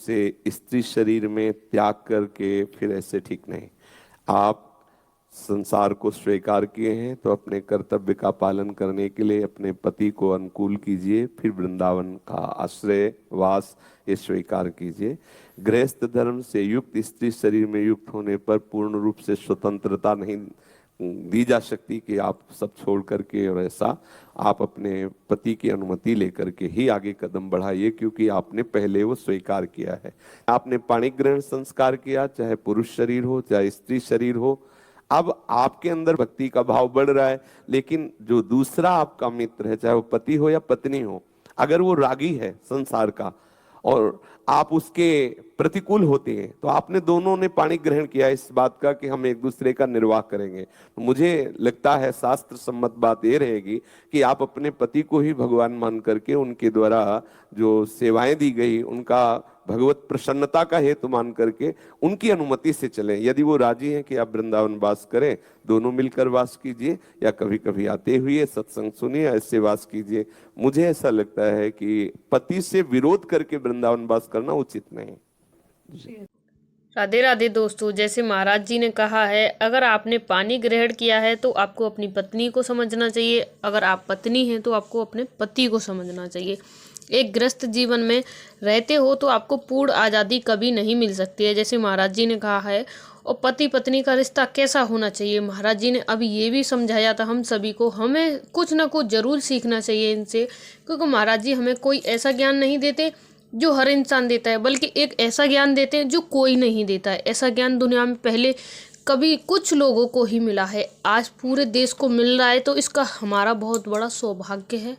से स्त्री शरीर में त्याग करके फिर ऐसे ठीक नहीं। आप संसार को स्वीकार किए हैं तो अपने कर्तव्य का पालन करने के लिए अपने पति को अनुकूल कीजिए, फिर वृंदावन का आश्रय वास ये स्वीकार कीजिए। गृहस्थ धर्म से युक्त स्त्री शरीर में युक्त होने पर पूर्ण रूप से स्वतंत्रता नहीं दी जा सकती कि आप सब छोड़ करके, और ऐसा आप अपने पति की अनुमति लेकर के ही आगे कदम बढ़ाइए, क्योंकि आपने पहले वो स्वीकार किया है। आपने पाणी ग्रहण संस्कार किया, चाहे पुरुष शरीर हो चाहे स्त्री शरीर हो। अब आपके अंदर भक्ति का भाव बढ़ रहा है, लेकिन जो दूसरा आपका मित्र है, चाहे वो पति हो या पत्नी हो, अगर वो रागी है संसार का और आप उसके प्रतिकूल होते हैं, तो आपने दोनों ने पाणी ग्रहण किया इस बात का कि हम एक दूसरे का निर्वाह करेंगे। तो मुझे लगता है शास्त्र सम्मत बात ये रहेगी कि आप अपने पति को ही भगवान मान करके उनके द्वारा जो सेवाएं दी गई उनका भगवत प्रसन्नता का हेतु मान करके उनकी अनुमति से चलें। यदि वो राजी हैं कि आप वृंदावन वास करें, दोनों मिलकर वास कीजिए, या कभी कभी आते हुए सत्संग सुनिए, ऐसे वास कीजिए। मुझे ऐसा लगता है कि पति से विरोध करके वृंदावन वास करना उचित नहीं। राधे राधे दोस्तों, जैसे महाराज जी ने कहा है, अगर आपने पानी ग्रहण किया है तो आपको अपनी पत्नी को समझना चाहिए, अगर आप पत्नी हैं तो आपको अपने पति को समझना चाहिए। एक गृहस्थ जीवन में रहते हो तो आपको पूर्ण आज़ादी कभी नहीं मिल सकती है, जैसे महाराज जी ने कहा है। और पति पत्नी का रिश्ता कैसा होना चाहिए, महाराज जी ने अभी ये भी समझाया था हम सभी को। हमें कुछ ना कुछ जरूर सीखना चाहिए इनसे, क्योंकि महाराज जी हमें कोई ऐसा ज्ञान नहीं देते जो हर इंसान देता है, बल्कि एक ऐसा ज्ञान देते हैं जो कोई नहीं देता है। ऐसा ज्ञान दुनिया में पहले कभी कुछ लोगों को ही मिला है, आज पूरे देश को मिल रहा है, तो इसका हमारा बहुत बड़ा सौभाग्य है।